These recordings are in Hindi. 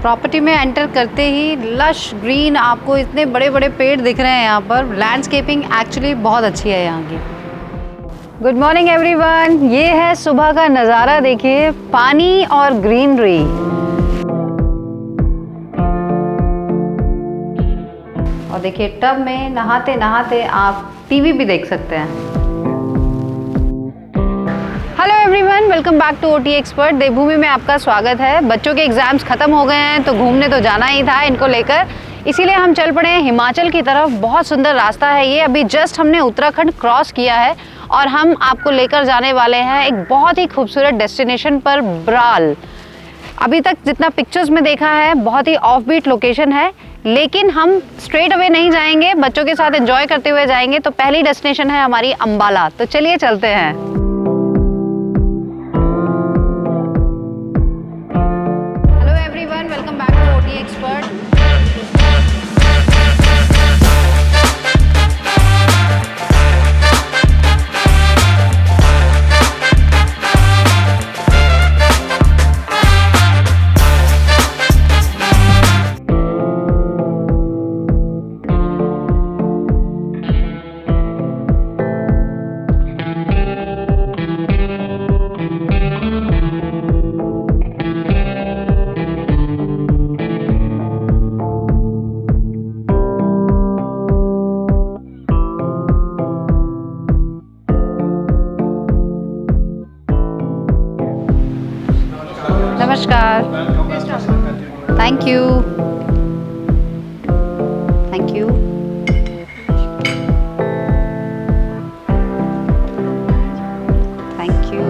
प्रॉपर्टी में एंटर करते ही लश ग्रीन आपको इतने बड़े बड़े पेड़ दिख रहे हैं। यहाँ पर लैंडस्केपिंग एक्चुअली बहुत अच्छी है यहाँ की। गुड मॉर्निंग एवरीवन, ये है सुबह का नज़ारा। देखिए पानी और ग्रीनरी। और देखिए टब में नहाते नहाते आप टीवी भी देख सकते हैं। Hello everyone, welcome back to OT expert. Devbhoomi में आपका स्वागत है। बच्चों के एग्जाम्स खत्म हो गए हैं तो घूमने तो जाना ही था इनको लेकर, इसीलिए हम चल पड़े हैं हिमाचल की तरफ। बहुत सुंदर रास्ता है ये। अभी जस्ट हमने उत्तराखंड क्रॉस किया है और हम आपको लेकर जाने वाले हैं एक बहुत ही खूबसूरत डेस्टिनेशन पर, ब्राल। अभी तक जितना पिक्चर्स में देखा है बहुत ही ऑफबीट लोकेशन है, लेकिन हम स्ट्रेट अवे नहीं जाएंगे, बच्चों के साथ एंजॉय करते हुए जाएंगे। तो पहली डेस्टिनेशन है हमारी अंबाला। तो चलिए चलते हैं। नमस्कार। Thank you, thank you. Thank you.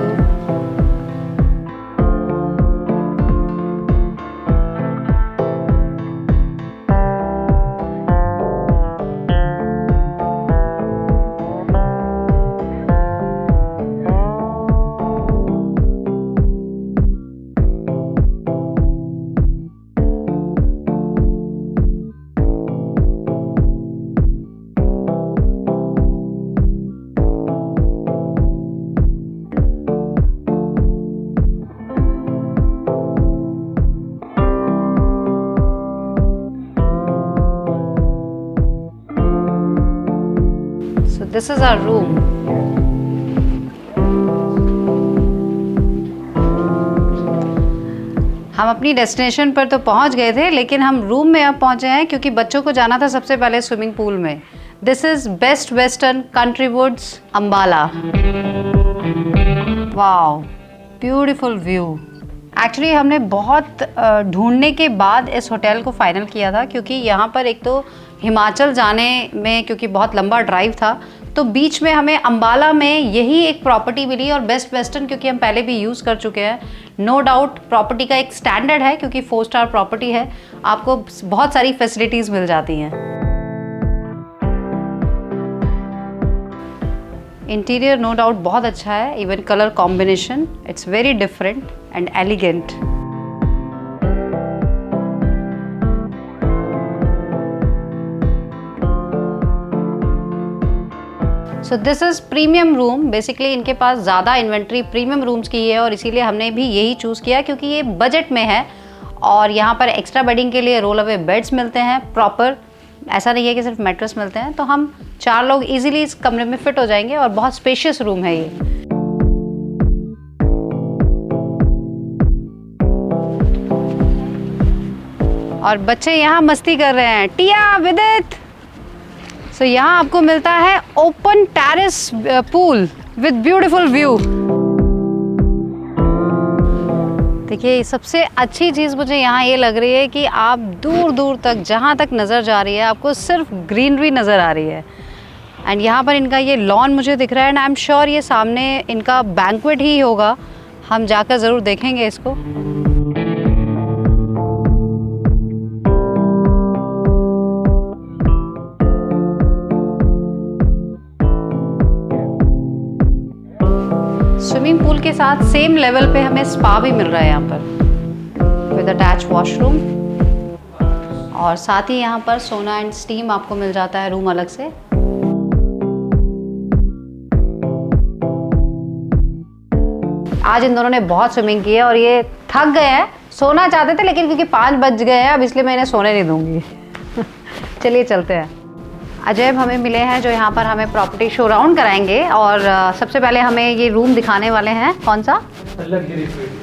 This is our room. हम अपनी डेस्टिनेशन पर तो पहुंच गए थे, लेकिन हम रूम में अब पहुंचे हैं क्योंकि बच्चों को जाना था सबसे पहले स्विमिंग पूल में। This is Best Western Country Woods Ambala. Wow, beautiful view. Actually हमने बहुत ढूंढने के बाद इस होटल को फाइनल किया था, क्योंकि यहाँ पर एक तो हिमाचल जाने में क्योंकि बहुत लंबा ड्राइव था, तो बीच में हमें अंबाला में यही एक प्रॉपर्टी मिली। और बेस्ट वेस्टर्न क्योंकि हम पहले भी यूज़ कर चुके हैं, नो डाउट प्रॉपर्टी का एक स्टैंडर्ड है, क्योंकि 4 स्टार प्रॉपर्टी है, आपको बहुत सारी फैसिलिटीज़ मिल जाती हैं। इंटीरियर नो डाउट बहुत अच्छा है, even colour combination it's very different and elegant. So this is premium room. Basically इनके पास ज़्यादा इन्वेंट्री प्रीमियम रूम्स की है और इसीलिए हमने भी यही चूज़ किया, क्योंकि ये बजट में है। और यहाँ पर एक्स्ट्रा बेडिंग के लिए रोल अवे बेड्स मिलते हैं प्रॉपर, ऐसा नहीं है कि सिर्फ मैट्रेस मिलते हैं। तो हम 4 लोग इजीली इस कमरे में फिट हो जाएंगे और बहुत स्पेशियस रूम है ये। और बच्चे यहाँ मस्ती कर रहे हैं। टिया, विदित। सो यहाँ आपको मिलता है open terrace pool with beautiful view. देखिए सबसे अच्छी चीज़ मुझे यहाँ ये लग रही है कि आप दूर दूर तक जहाँ तक नज़र जा रही है आपको सिर्फ ग्रीनरी नज़र आ रही है। एंड यहाँ पर इनका ये लॉन मुझे दिख रहा है, एंड आई एम श्योर ये सामने इनका बैंक्वेट ही होगा। हम जाकर ज़रूर देखेंगे इसको। स्विमिंग पूल के साथ सेम लेवल पे हमें स्पा भी मिल रहा है यहाँ पर विद अटैच वॉशरूम, और साथ ही यहाँ पर सोना एंड स्टीम आपको मिल जाता है रूम अलग से। आज इन दोनों ने बहुत स्विमिंग की है और ये थक गए हैं, सोना चाहते थे लेकिन क्योंकि 5 बज गए हैं अब, इसलिए मैं इन्हें सोने नहीं दूंगी। चलिए चलते हैं। अजय हमें मिले हैं जो यहाँ पर हमें प्रॉपर्टी शो राउंड कराएंगे, और सबसे पहले हमें ये रूम दिखाने वाले हैं। कौन सा?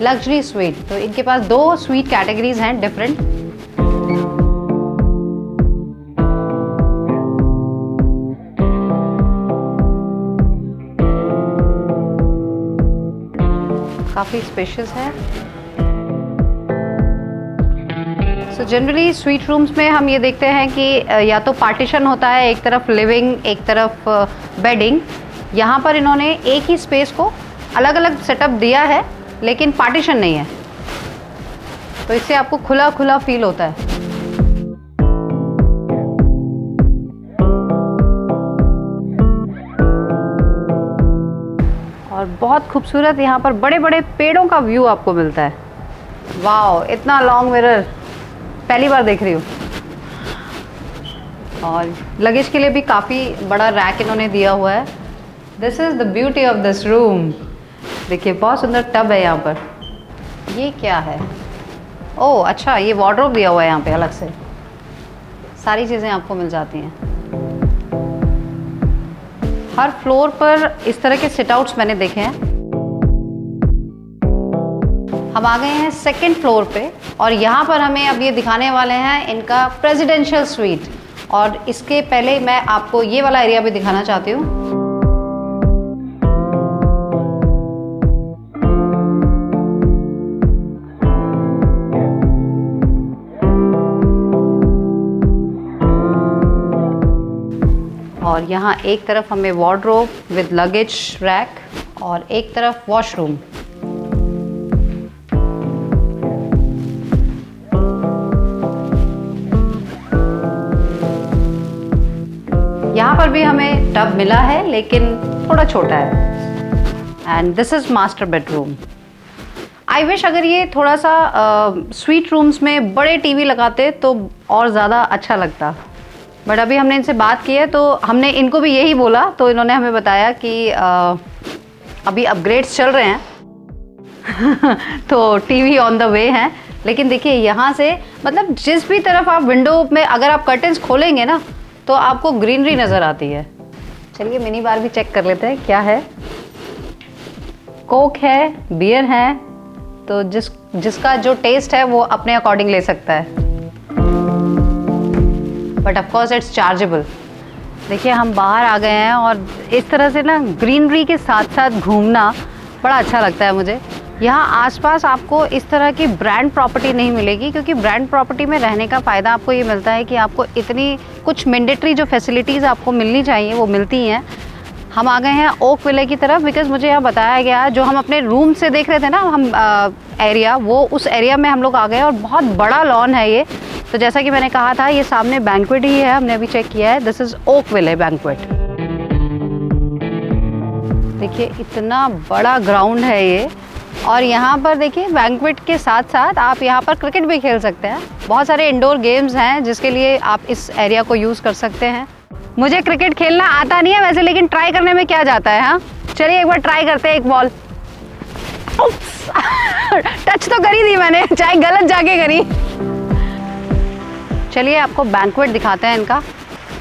Luxury sweet. तो इनके पास 2 स्वीट कैटेगरीज हैं डिफरेंट। काफ़ी स्पेशियस है। सो जनरली स्वीट रूम्स में हम ये देखते हैं कि या तो पार्टीशन होता है, एक तरफ लिविंग एक तरफ बेडिंग। यहाँ पर इन्होंने एक ही स्पेस को अलग अलग सेटअप दिया है लेकिन पार्टीशन नहीं है, तो इससे आपको खुला खुला फील होता है। और बहुत खूबसूरत यहाँ पर बड़े बड़े पेड़ों का व्यू आपको मिलता है। वाओ, इतना लॉन्ग मिरर पहली बार देख रही हूँ। और लगेज के लिए भी काफ़ी बड़ा रैक इन्होंने दिया हुआ है। This is the beauty of this room. देखिए बहुत सुंदर टब है यहाँ पर। ये क्या है? ओह अच्छा, ये वार्डरोब दिया हुआ है यहाँ पे अलग से। सारी चीज़ें आपको मिल जाती हैं। हर फ्लोर पर इस तरह के सिट आउट्स मैंने देखे हैं। हम आ गए हैं 2nd फ्लोर पे, और यहाँ पर हमें अब ये दिखाने वाले हैं इनका प्रेसिडेंशियल स्वीट। और इसके पहले मैं आपको ये वाला एरिया भी दिखाना चाहती हूँ। और यहाँ एक तरफ हमें वार्डरोब विद लगेज रैक और एक तरफ वॉशरूम। यहाँ पर भी हमें टब मिला है लेकिन थोड़ा छोटा है। And this is master bedroom. I wish अगर ये थोड़ा सा स्वीट रूम्स में बड़े टीवी लगाते तो और ज़्यादा अच्छा लगता, बट अभी हमने इनसे बात की है तो हमने इनको भी यही बोला, तो इन्होंने हमें बताया कि अभी अपग्रेड्स चल रहे हैं तो टीवी ऑन द वे हैं। लेकिन देखिए यहाँ से मतलब जिस भी तरफ आप विंडो में अगर आप कर्टन्स खोलेंगे ना तो आपको ग्रीनरी नज़र आती है। चलिए मिनी बार भी चेक कर लेते हैं क्या है। कोक है, बियर है, तो जिसका जो टेस्ट है वो अपने अकॉर्डिंग ले सकता है, but of course it's chargeable. देखिए हम बाहर आ गए हैं और इस तरह से ना ग्रीनरी के साथ साथ घूमना बड़ा अच्छा लगता है मुझे। यहाँ आसपास आपको इस तरह की ब्रांड प्रॉपर्टी नहीं मिलेगी, क्योंकि ब्रांड प्रॉपर्टी में रहने का फ़ायदा आपको ये मिलता है कि आपको इतनी कुछ मैंडेटरी जो फैसिलिटीज़ आपको मिलनी चाहिए वो मिलती हैं। हम आ गए हैं ओक विले की तरफ, बिकॉज़ मुझे यहाँ बताया गया जो हम अपने रूम से देख रहे थे ना हम एरिया, वो उस एरिया में हम लोग आ गए और बहुत बड़ा लॉन है ये। तो जैसा कि मैंने कहा था ये सामने बैंक्वेट ही है, हमने अभी चेक किया है। This is Oakville banquet. देखिए इतना बड़ा ग्राउंड है ये, और यहाँ पर देखिए बैंक्वेट के साथ साथ आप यहाँ पर क्रिकेट भी खेल सकते हैं। बहुत सारे इंडोर गेम्स हैं जिसके लिए आप इस एरिया को यूज़ कर सकते हैं। मुझे क्रिकेट खेलना आता नहीं है वैसे, लेकिन ट्राई करने में क्या जाता है। हाँ चलिए एक बार ट्राई करते हैं। एक बॉल टच तो करी थी मैंने, चाहे गलत जाके करी। चलिए आपको बैंक्वेट दिखाते हैं इनका।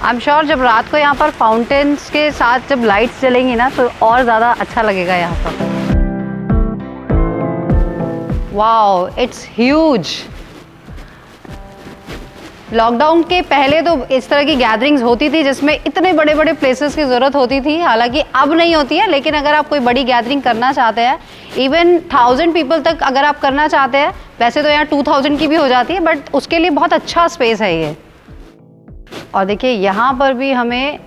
आई एम श्योर जब रात को यहाँ पर फाउंटेन्स के साथ जब लाइट्स जलेंगी ना तो और ज़्यादा अच्छा लगेगा यहाँ पर। Wow it's huge. लॉकडाउन के पहले तो इस तरह की गैदरिंग्स होती थी जिसमें इतने बड़े बड़े प्लेसेस की ज़रूरत होती थी, हालांकि अब नहीं होती है। लेकिन अगर आप कोई बड़ी गैदरिंग करना चाहते हैं, इवन 1000 पीपल तक अगर आप करना चाहते हैं, वैसे तो यहाँ 2000 की भी हो जाती है, बट उसके लिए बहुत अच्छा स्पेस है ये। और देखिए यहाँ पर भी हमें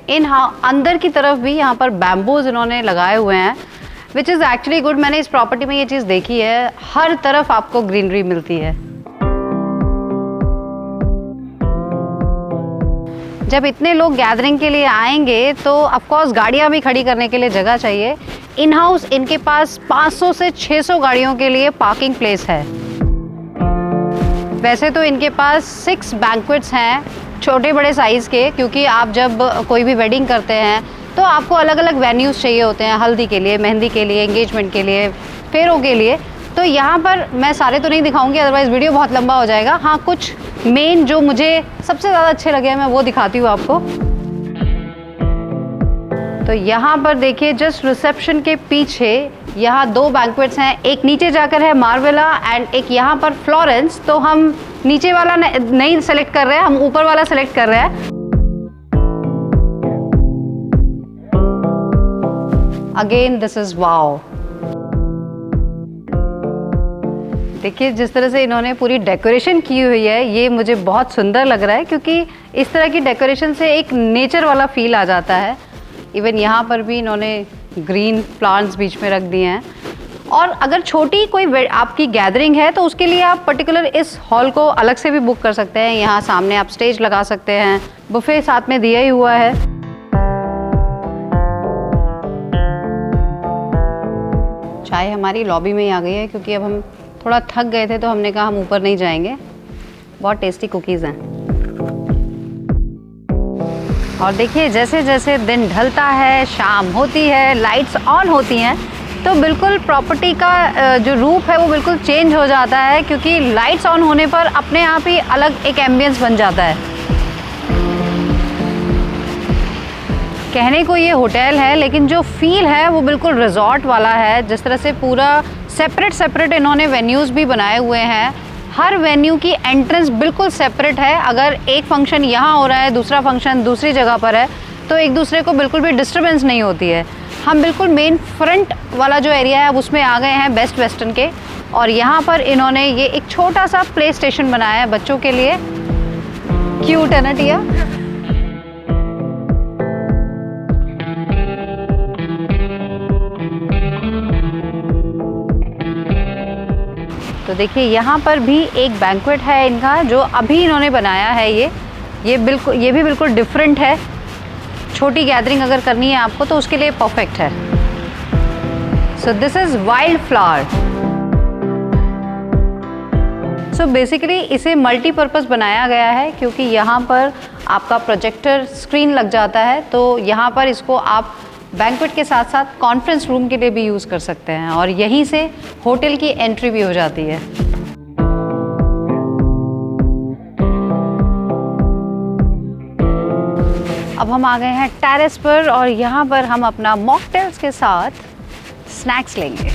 अंदर की तरफ भी यहाँ पर बैम्बूज इन्होंने लगाए हुए हैं, विच इज़ एक्चुअली गुड। मैंने इस प्रॉपर्टी में ये चीज़ देखी है, हर तरफ आपको ग्रीनरी मिलती है। जब इतने लोग गैदरिंग के लिए आएंगे तो ऑफकोर्स गाड़ियाँ भी खड़ी करने के लिए जगह चाहिए। इन हाउस इनके पास 500 से 600 गाड़ियों के लिए पार्किंग प्लेस है। वैसे तो इनके पास 6 बैंक्वेट्स हैं छोटे बड़े साइज़ के, क्योंकि आप जब कोई भी वेडिंग करते हैं तो आपको अलग अलग वेन्यूज़ चाहिए होते हैं, हल्दी के लिए, मेहंदी के लिए, एंगेजमेंट के लिए, फेरों के लिए। तो यहाँ पर मैं सारे तो नहीं दिखाऊंगी, अदरवाइज़ वीडियो बहुत लंबा हो जाएगा। हाँ, कुछ मेन जो मुझे सबसे ज़्यादा अच्छे लगे हैं मैं वो दिखाती हूँ आपको। तो यहाँ पर देखिए, जस्ट रिसेप्शन के पीछे यहाँ 2 बैंक्वेट्स हैं। एक नीचे जाकर है मार्वेला एंड एक यहाँ पर फ्लोरेंस। तो हम नीचे वाला नहीं सेलेक्ट कर रहे हैं, हम ऊपर वाला सेलेक्ट कर रहे हैं। Again this is wow. देखिए जिस तरह से इन्होंने पूरी डेकोरेशन की हुई है, ये मुझे बहुत सुंदर लग रहा है, क्योंकि इस तरह की डेकोरेशन से एक नेचर वाला फील आ जाता है। इवन यहाँ पर भी इन्होंने ग्रीन प्लांट्स बीच में रख दिए हैं। और अगर छोटी कोई आपकी गैदरिंग है तो उसके लिए आप पर्टिकुलर इस हॉल को अलग से भी बुक कर सकते हैं। यहाँ सामने आप स्टेज लगा सकते हैं, बुफे साथ में दिया ही हुआ है। चाय हमारी लॉबी में ही आ गई है, क्योंकि अब हम थोड़ा थक गए थे तो हमने कहा हम ऊपर नहीं जाएंगे। बहुत टेस्टी कुकीज़ हैं। और देखिए जैसे जैसे दिन ढलता है, शाम होती है, लाइट्स ऑन होती हैं, तो बिल्कुल प्रॉपर्टी का जो रूप है वो बिल्कुल चेंज हो जाता है, क्योंकि लाइट्स ऑन होने पर अपने आप ही अलग एक एम्बियंस बन जाता है। कहने को ये होटल है, लेकिन जो फील है वो बिल्कुल रिजॉर्ट वाला है। जिस तरह से पूरा सेपरेट इन्होंने वेन्यूज़ भी बनाए हुए हैं। हर वेन्यू की एंट्रेंस बिल्कुल सेपरेट है। अगर एक फंक्शन यहाँ हो रहा है, दूसरा फंक्शन दूसरी जगह पर है, तो एक दूसरे को बिल्कुल भी डिस्टर्बेंस नहीं होती है। हम बिल्कुल मेन फ्रंट वाला जो एरिया है उसमें आ गए हैं, बेस्ट वेस्टर्न के। और यहाँ पर इन्होंने ये एक छोटा सा प्ले स्टेशन बनाया है बच्चों के लिए। क्यूट है ना टिया? तो देखिए यहाँ पर भी एक बैंक्वेट है इनका, जो अभी इन्होंने बनाया है। ये भी बिल्कुल डिफरेंट है। छोटी गैदरिंग अगर करनी है आपको तो उसके लिए परफेक्ट है। So this is wild flower. So basically इसे मल्टीपर्पज़ बनाया गया है, क्योंकि यहाँ पर आपका प्रोजेक्टर स्क्रीन लग जाता है। तो यहाँ पर इसको आप बैंक्वेट के साथ साथ कॉन्फ्रेंस रूम के लिए भी यूज़ कर सकते हैं, और यहीं से होटल की एंट्री भी हो जाती है। अब हम आ गए हैं टेरेस पर, और यहाँ पर हम अपना मॉकटेल्स के साथ स्नैक्स लेंगे।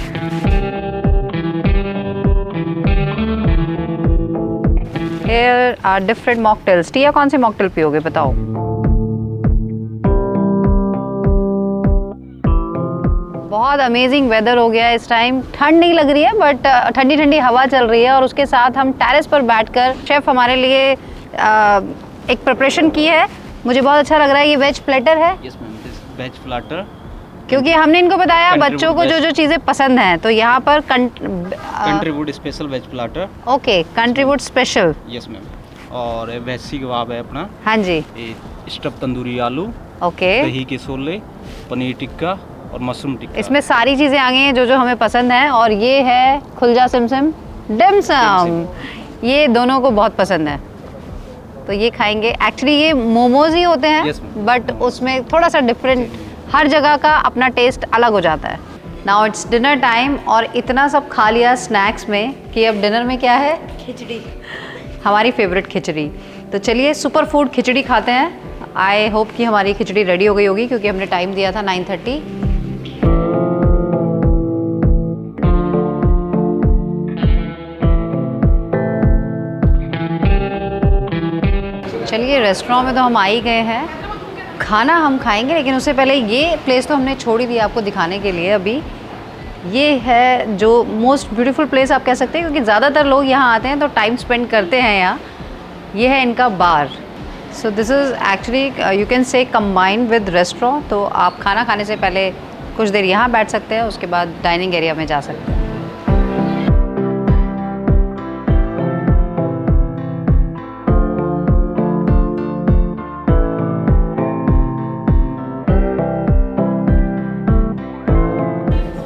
Here are different mocktails। टिया कौन से मॉकटेल पियोगे बताओ? बहुत अमेजिंग वेदर हो गया है इस टाइम। ठंड नहीं लग रही है, बट ठंडी ठंडी हवा चल रही है। और उसके साथ हम टेरेस पर बैठकर, शेफ हमारे लिए एक प्रिपरेशन की है। मुझे बहुत अच्छा लग रहा है। ये वेज प्लेटर है। Yes ma'am, veg platter. क्योंकि हमने इनको बताया बच्चों को जो जो चीज़ें पसंद हैं, तो यहाँ पर contribute special veg platter. Okay, contribute special. Yes ma'am. और वेज सी कबाब है अपना। हाँ जी। स्टफ तंदूरी आलू, ओके, दही के शोले, पनीर टिक्का और मशरूम टिक्का। इसमें सारी चीज़ें आ गई हैं जो जो हमें पसंद हैं। और ये है खुलजा सिमसिम डिमसम। ये दोनों को बहुत पसंद है, तो ये खाएंगे। एक्चुअली ये मोमोज ही होते हैं, बट उसमें थोड़ा सा डिफरेंट, हर जगह का अपना टेस्ट अलग हो जाता है। नाउ इट्स डिनर टाइम, और इतना सब खा लिया स्नैक्स में कि अब डिनर में क्या है? खिचड़ी, हमारी फेवरेट खिचड़ी। तो चलिए सुपर फूड खिचड़ी खाते हैं। आई होप कि हमारी खिचड़ी रेडी हो गई होगी, क्योंकि हमने टाइम दिया था 9:30। चलिए रेस्टोरेंट में तो हम आ ही गए हैं, खाना हम खाएंगे, लेकिन उससे पहले ये प्लेस तो हमने छोड़ ही दिया आपको दिखाने के लिए। अभी ये है जो मोस्ट ब्यूटीफुल प्लेस आप कह सकते हैं, क्योंकि ज़्यादातर लोग यहाँ आते हैं तो टाइम स्पेंड करते हैं यहाँ। ये है इनका bar. So this is actually you can say combined with restaurant. तो आप खाना खाने से पहले कुछ देर यहाँ बैठ सकते हैं, उसके बाद डाइनिंग एरिया में जा सकते हैं।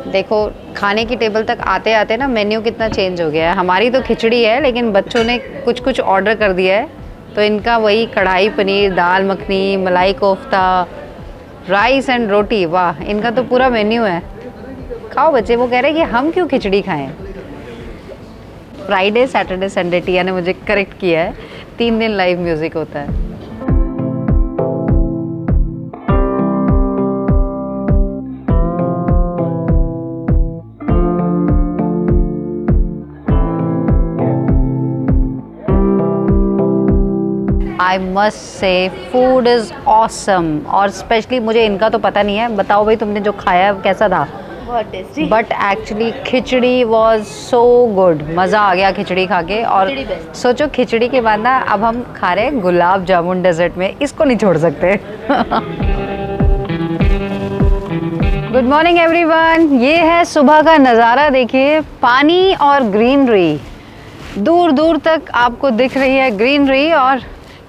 देखो खाने की टेबल तक आते आते ना मेन्यू कितना चेंज हो गया है। हमारी तो खिचड़ी है, लेकिन बच्चों ने कुछ कुछ ऑर्डर कर दिया है। तो इनका वही कढ़ाई पनीर, दाल मखनी, मलाई कोफ्ता, राइस एंड रोटी। वाह, इनका तो पूरा मेन्यू है। खाओ बच्चे। वो कह रहे हैं कि हम क्यों खिचड़ी खाएं। फ्राइडे सैटरडे संडे टिया ने मुझे करेक्ट किया है, 3 दिन लाइव म्यूज़िक होता है। I must say food is awesome, और स्पेशली मुझे इनका तो पता नहीं है, बताओ भाई तुमने जो खाया कैसा था? बहुत tasty. But actually khichdi was so good, मज़ा आ गया खिचड़ी खा के। और खिचड़ी best। सोचो खिचड़ी के बाद ना अब हम खा रहे हैं गुलाब जामुन डेजर्ट में, इसको नहीं छोड़ सकते। गुड मॉर्निंग एवरीवन, ये है सुबह का नज़ारा, देखिए पानी और ग्रीनरी, दूर दूर तक आपको दिख रही है ग्रीनरी। और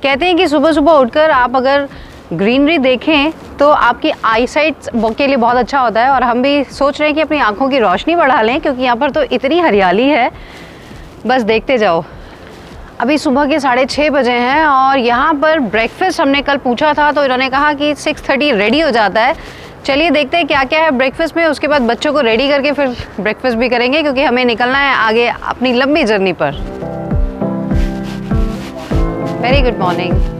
कहते हैं कि सुबह सुबह उठकर आप अगर ग्रीनरी देखें तो आपकी आईसाइट के लिए बहुत अच्छा होता है। और हम भी सोच रहे हैं कि अपनी आंखों की रोशनी बढ़ा लें, क्योंकि यहाँ पर तो इतनी हरियाली है, बस देखते जाओ। अभी सुबह के 6:30 बजे हैं और यहाँ पर ब्रेकफास्ट हमने कल पूछा था तो इन्होंने कहा कि 6:30 रेडी हो जाता है। चलिए देखते हैं क्या क्या है ब्रेकफास्ट में, उसके बाद बच्चों को रेडी करके फिर ब्रेकफास्ट भी करेंगे, क्योंकि हमें निकलना है आगे अपनी लंबी जर्नी पर। Very good morning.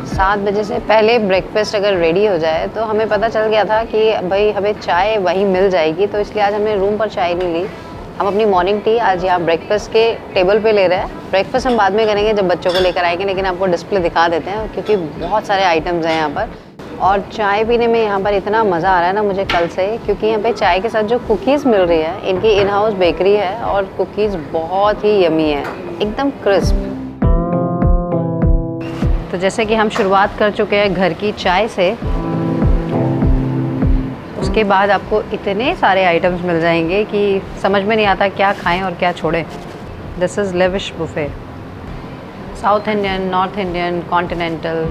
7 बजे से पहले ब्रेकफास्ट अगर रेडी हो जाए तो हमें पता चल गया था कि भाई हमें चाय वहीं मिल जाएगी, तो इसलिए आज हमने रूम पर चाय नहीं ली, हम अपनी मॉर्निंग टी आज यहाँ ब्रेकफास्ट के टेबल पे ले रहे हैं। ब्रेकफास्ट हम बाद में करेंगे जब बच्चों को लेकर आएंगे, लेकिन आपको डिस्प्ले दिखा देते हैं क्योंकि बहुत सारे आइटम्स हैं यहाँ पर। और चाय पीने में यहाँ पर इतना मज़ा आ रहा है ना मुझे कल से, क्योंकि यहाँ पे चाय के साथ जो कुकीज़ मिल रही है, इनकी इन हाउस बेकरी है और कुकीज़ बहुत ही यमी है, एकदम क्रिस्प। तो जैसे कि हम शुरुआत कर चुके हैं घर की चाय से, उसके बाद आपको इतने सारे आइटम्स मिल जाएंगे कि समझ में नहीं आता क्या खाएं और क्या छोड़ें। This is lavish buffet, south Indian, north Indian, continental.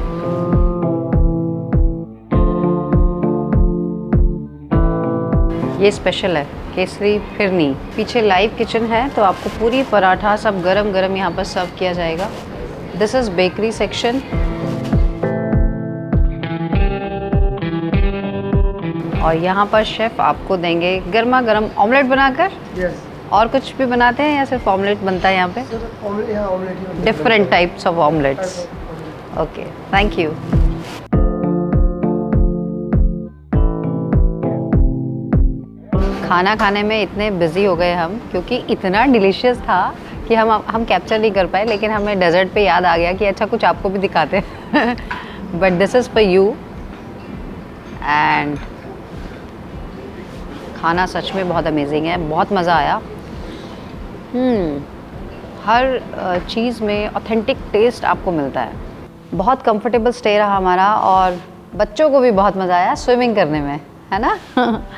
ये स्पेशल है केसरी फिरनी। पीछे लाइव किचन है तो आपको पूरी पराठा सब गरम गरम यहाँ पर सर्व किया जाएगा। This is bakery section. और यहाँ पर शेफ़ आपको देंगे गर्मा गर्म ऑमलेट बनाकर। और कुछ भी बनाते हैं या सिर्फ ऑमलेट बनता है यहाँ पे? Different types of omelettes. Okay, thank you. खाना खाने में इतने बिजी हो गए हम, क्योंकि इतना डिलीशियस था कि हम कैप्चर नहीं कर पाए, लेकिन हमें डेजर्ट पे याद आ गया कि अच्छा कुछ आपको भी दिखाते हैं। But this is for you. And खाना सच में बहुत अमेजिंग है, बहुत मज़ा आया। हर चीज़ में ऑथेंटिक टेस्ट आपको मिलता है। बहुत कंफर्टेबल स्टे रहा हमारा और बच्चों को भी बहुत मज़ा आया स्विमिंग करने में, है ना?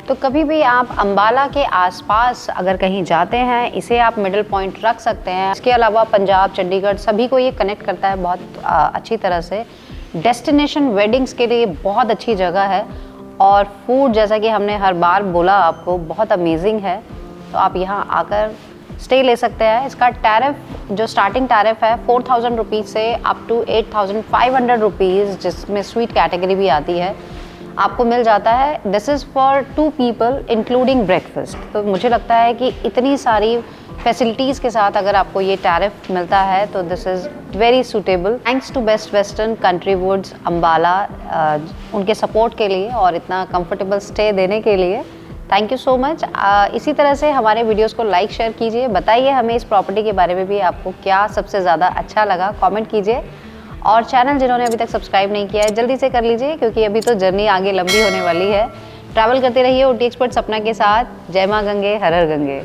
तो कभी भी आप अंबाला के आसपास अगर कहीं जाते हैं, इसे आप मिडिल पॉइंट रख सकते हैं। इसके अलावा पंजाब, चंडीगढ़ सभी को ये कनेक्ट करता है बहुत अच्छी तरह से। डेस्टिनेशन वेडिंग्स के लिए बहुत अच्छी जगह है और फूड जैसा कि हमने हर बार बोला आपको बहुत अमेजिंग है, तो आप यहाँ आकर स्टे ले सकते हैं। इसका टैरिफ जो स्टार्टिंग टैरिफ है 4000 रुपीज़ से अप टू 8500 रुपीज़, जिसमें स्वीट कैटेगरी भी आती है, आपको मिल जाता है। This is for 2 people including breakfast. तो मुझे लगता है कि इतनी सारी फैसिलिटीज़ के साथ अगर आपको ये टैरिफ मिलता है तो this is very suitable. Thanks to Best Western Country Woods Ambala उनके सपोर्ट के लिए और इतना कंफर्टेबल स्टे देने के लिए। Thank you so much. इसी तरह से हमारे वीडियोस को लाइक शेयर कीजिए, बताइए हमें इस प्रॉपर्टी के बारे में भी आपको क्या सबसे ज़्यादा अच्छा लगा, कमेंट कीजिए। और चैनल जिन्होंने अभी तक सब्सक्राइब नहीं किया है जल्दी से कर लीजिए, क्योंकि अभी तो जर्नी आगे लंबी होने वाली है। ट्रैवल करते रहिए OT एक्सपर्ट सपना के साथ। जय माँ गंगे, हर हर गंगे।